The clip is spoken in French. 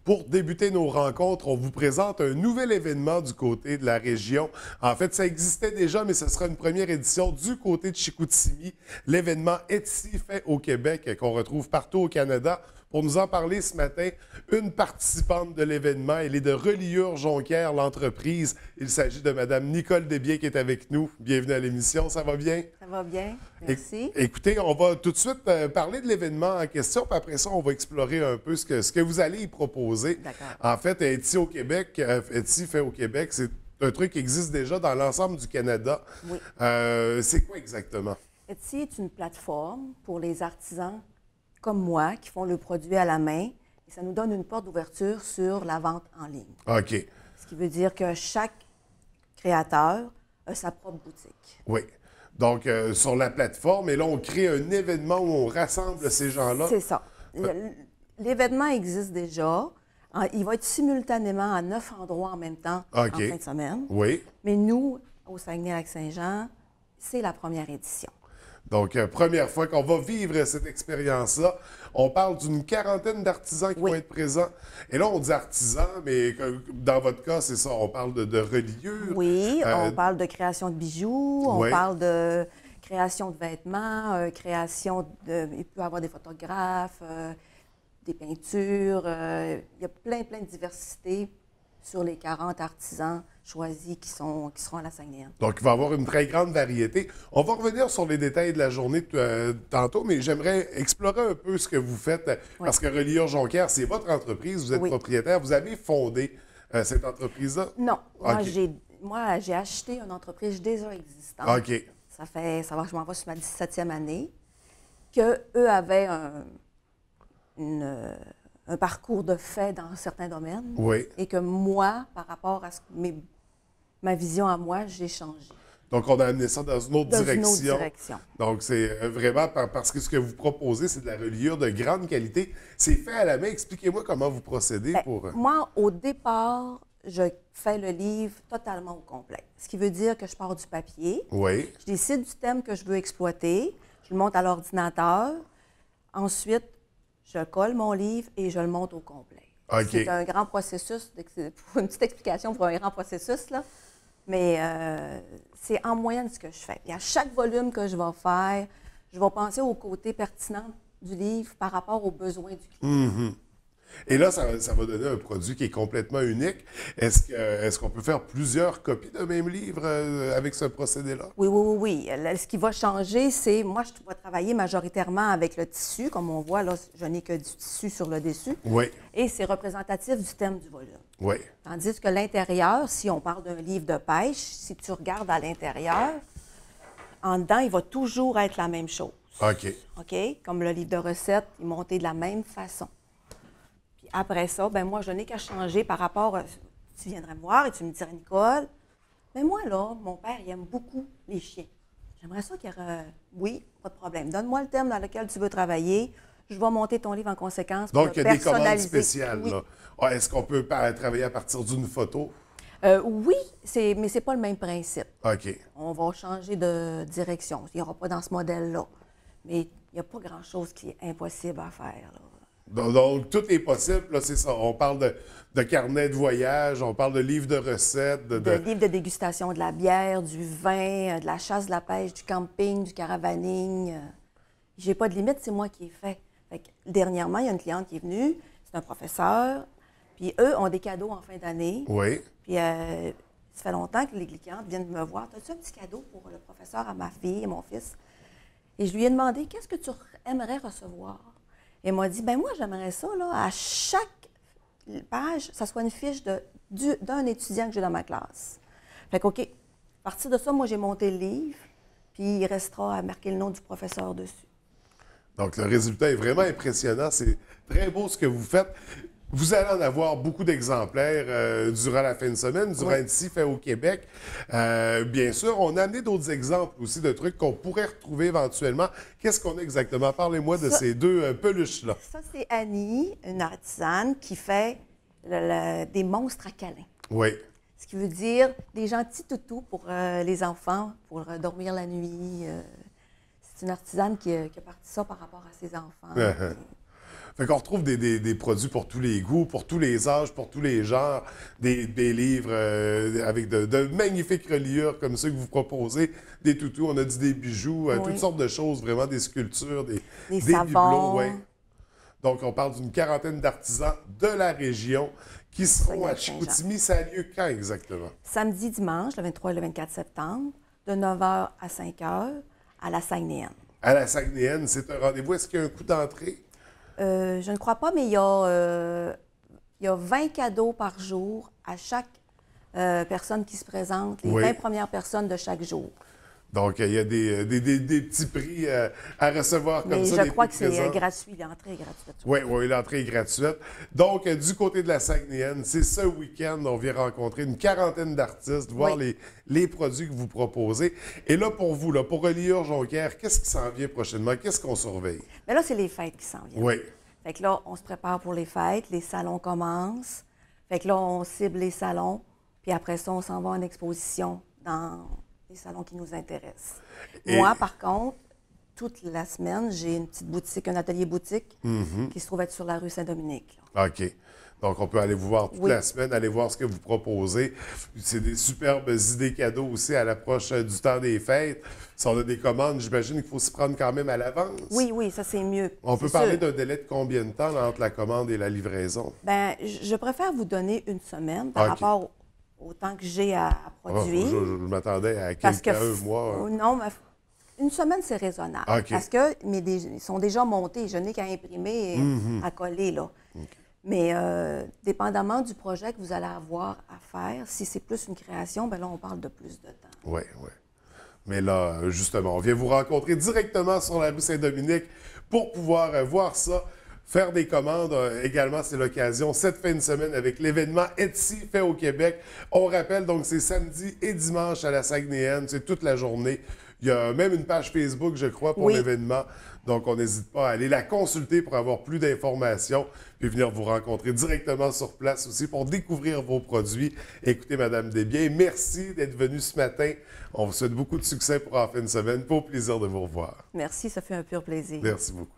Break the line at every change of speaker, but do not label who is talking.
Pour débuter nos rencontres, on vous présente un nouvel événement du côté de la région. En fait, ça existait déjà, mais ce sera une première édition du côté de Chicoutimi. L'événement Etsy fait au Québec, qu'on retrouve partout au Canada. Pour nous en parler ce matin, une participante de l'événement, elle est de Reliure Jonquière, l'entreprise. Il s'agit de Mme Nicole Desbiens qui est avec nous. Bienvenue à l'émission, ça va bien?
Ça va bien, merci.
Écoutez, on va tout de suite parler de l'événement en question, puis après ça, on va explorer un peu ce que vous allez y proposer.
D'accord.
En fait, Etsy au Québec, Etsy fait au Québec, c'est un truc qui existe déjà dans l'ensemble du Canada.
Oui.
C'est quoi exactement?
Etsy est une plateforme pour les artisans comme moi qui font le produit à la main et ça nous donne une porte d'ouverture sur la vente en ligne.
OK.
Ce qui veut dire que chaque créateur a sa propre boutique.
Oui. Donc, sur la plateforme, et là, on crée un événement où on rassemble ces gens-là.
C'est ça. L'événement existe déjà. Il va être simultanément à 9 endroits en même temps
OK.
en fin de semaine.
Oui.
Mais nous, au Saguenay-Lac-Saint-Jean, c'est la première édition.
Donc, première fois qu'on va vivre cette expérience-là. On parle d'une quarantaine d'artisans qui vont être présents. Et là, on dit artisans, mais dans votre cas, c'est ça, on parle de reliure.
Oui, on parle de création de bijoux, on
ouais.
parle de création de vêtements, création de... Il peut y avoir des photographes, des peintures. Il y a plein de diversité sur les 40 artisans choisis qui seront à la Saguenayenne.
Donc, il va y avoir une très grande variété. On va revenir sur les détails de la journée tantôt, mais j'aimerais explorer un peu ce que vous faites, parce que Reliure Jonquière, c'est votre entreprise, vous êtes propriétaire, vous avez fondé cette entreprise-là?
Non,
OK.
moi, j'ai acheté une entreprise déjà existante.
OK.
Je m'en vais sur ma 17e année, qu'eux avaient un parcours de fait dans certains domaines.
Oui.
Et que moi, par rapport à ma vision à moi, j'ai changé.
Donc, on a amené ça dans une autre direction.
Une autre direction.
Donc, c'est vraiment parce que ce que vous proposez, c'est de la reliure de grande qualité. C'est fait à la main. Expliquez-moi comment vous procédez pour...
Moi, au départ, je fais le livre totalement au complet. Ce qui veut dire que je pars du papier.
Oui.
Je décide du thème que je veux exploiter. Je le monte à l'ordinateur. Ensuite, je colle mon livre et je le monte au complet.
OK.
C'est un grand processus, pour une petite explication pour un grand processus, là. Mais c'est en moyenne ce que je fais. Puis à chaque volume que je vais faire, je vais penser au côté pertinent du livre par rapport aux besoins du client.
Et là, ça va donner un produit qui est complètement unique. Est-ce qu'on peut faire plusieurs copies d'un même livre avec ce procédé-là?
Oui. Ce qui va changer, c'est, moi, je vais travailler majoritairement avec le tissu. Comme on voit, là, je n'ai que du tissu sur le dessus.
Oui.
Et c'est représentatif du thème du volume.
Oui.
Tandis que l'intérieur, si on parle d'un livre de pêche, si tu regardes à l'intérieur, en dedans, il va toujours être la même chose.
OK.
OK? Comme le livre de recettes, il est monté de la même façon. Puis après ça, ben moi, je n'ai qu'à changer par rapport tu viendrais me voir et tu me dirais, Nicole, mais moi, là, mon père, il aime beaucoup les chiens. J'aimerais ça qu'il y ait... Oui, pas de problème. Donne-moi le thème dans lequel tu veux travailler. Je vais monter ton livre en conséquence pour
Donc, il y a des commandes
personnaliser.
spéciales,
Oui.
là. Est-ce qu'on peut travailler à partir d'une photo?
Oui, mais ce n'est pas le même principe.
OK.
On va changer de direction. Il n'y aura pas dans ce modèle-là. Mais il n'y a pas grand-chose qui est impossible à faire, là.
Donc, tout est possible, là, c'est ça. On parle de carnet de voyage, on parle de livres de recettes.
De livres de dégustation de la bière, du vin, de la chasse, de la pêche, du camping, du caravaning. J'ai pas de limite, c'est moi qui ai fait. Dernièrement, il y a une cliente qui est venue, c'est un professeur, puis eux ont des cadeaux en fin d'année.
Oui.
Puis ça fait longtemps que les clientes viennent me voir. As-tu un petit cadeau pour le professeur à ma fille et mon fils? Et je lui ai demandé, qu'est-ce que tu aimerais recevoir? Et elle m'a dit, ben moi, j'aimerais ça, là, à chaque page, ça soit une fiche d'un étudiant que j'ai dans ma classe. Fait qu'OK, à partir de ça, moi, j'ai monté le livre, puis il restera à marquer le nom du professeur dessus.
Donc, le résultat est vraiment impressionnant. C'est très beau ce que vous faites. Vous allez en avoir beaucoup d'exemplaires durant la fin de semaine, durant Etsy fait au Québec. Bien sûr, on a amené d'autres exemples aussi de trucs qu'on pourrait retrouver éventuellement. Qu'est-ce qu'on a exactement? Parlez-moi de ces deux peluches-là.
Ça, c'est Annie, une artisane qui fait des monstres à câlins.
Oui.
Ce qui veut dire des gentils toutous pour les enfants, pour dormir la nuit. C'est une artisane qui a parti ça par rapport à ses enfants.
Fait qu'on retrouve des produits pour tous les goûts, pour tous les âges, pour tous les genres, des livres avec de magnifiques reliures comme ceux que vous proposez, des toutous, on a dit des bijoux, toutes sortes de choses, vraiment des sculptures, des
savons.
bibelots, ouais. Donc, on parle d'une quarantaine d'artisans de la région qui seront à Chicoutimi. Ça a lieu quand exactement?
Samedi, dimanche, le 23 et le 24 septembre, de 9 h à 5 h à la Saguenayenne.
À la Saguenayenne, c'est un rendez-vous. Est-ce qu'il y a un coût d'entrée?
Je ne crois pas, mais il y a 20 cadeaux par jour à chaque personne qui se présente, les 20 premières personnes de chaque jour.
Donc, il y a des petits prix à recevoir comme
mais
ça.
Je crois que c'est gratuit, l'entrée est gratuite.
Oui, l'entrée est gratuite. Donc, du côté de la Saguenayenne, c'est ce week-end, on vient rencontrer une quarantaine d'artistes, voir les produits que vous proposez. Et là, pour vous, là, pour Reliure Jonquière, qu'est-ce qui s'en vient prochainement? Qu'est-ce qu'on surveille?
Mais là, c'est les fêtes qui s'en viennent.
Oui.
Fait que là, on se prépare pour les fêtes, les salons commencent. Fait que là, on cible les salons, puis après ça, on s'en va en exposition dans les salons qui nous intéressent. Moi, par contre, toute la semaine, j'ai une petite boutique, un atelier boutique qui se trouve être sur la rue Saint-Dominique.
OK. Donc, on peut aller vous voir toute la semaine, aller voir ce que vous proposez. C'est des superbes idées cadeaux aussi à l'approche du temps des fêtes. Si on a des commandes, j'imagine qu'il faut s'y prendre quand même à l'avance.
Oui, ça, c'est mieux.
On peut parler d'un délai de combien de temps là, entre la commande et la livraison? Bien,
je préfère vous donner une semaine par rapport au temps que j'ai à produire.
Je m'attendais à un mois.
Non, mais une semaine, c'est raisonnable. Parce que ils sont déjà montés. Je n'ai qu'à imprimer et à coller, là. Mais dépendamment du projet que vous allez avoir à faire, si c'est plus une création, bien là, on parle de plus de temps.
Oui. Mais là, justement, on vient vous rencontrer directement sur la rue Saint-Dominique pour pouvoir voir ça. Faire des commandes, également, c'est l'occasion. Cette fin de semaine avec l'événement Etsy fait au Québec. On rappelle, donc, c'est samedi et dimanche à la Saguenayenne. C'est toute la journée. Il y a même une page Facebook, je crois, pour l'événement. Donc, on n'hésite pas à aller la consulter pour avoir plus d'informations, puis venir vous rencontrer directement sur place aussi pour découvrir vos produits. Écoutez, Mme Desbiens, merci d'être venue ce matin. On vous souhaite beaucoup de succès pour la fin de semaine. Au plaisir de vous revoir.
Merci, ça fait un pur plaisir.
Merci beaucoup.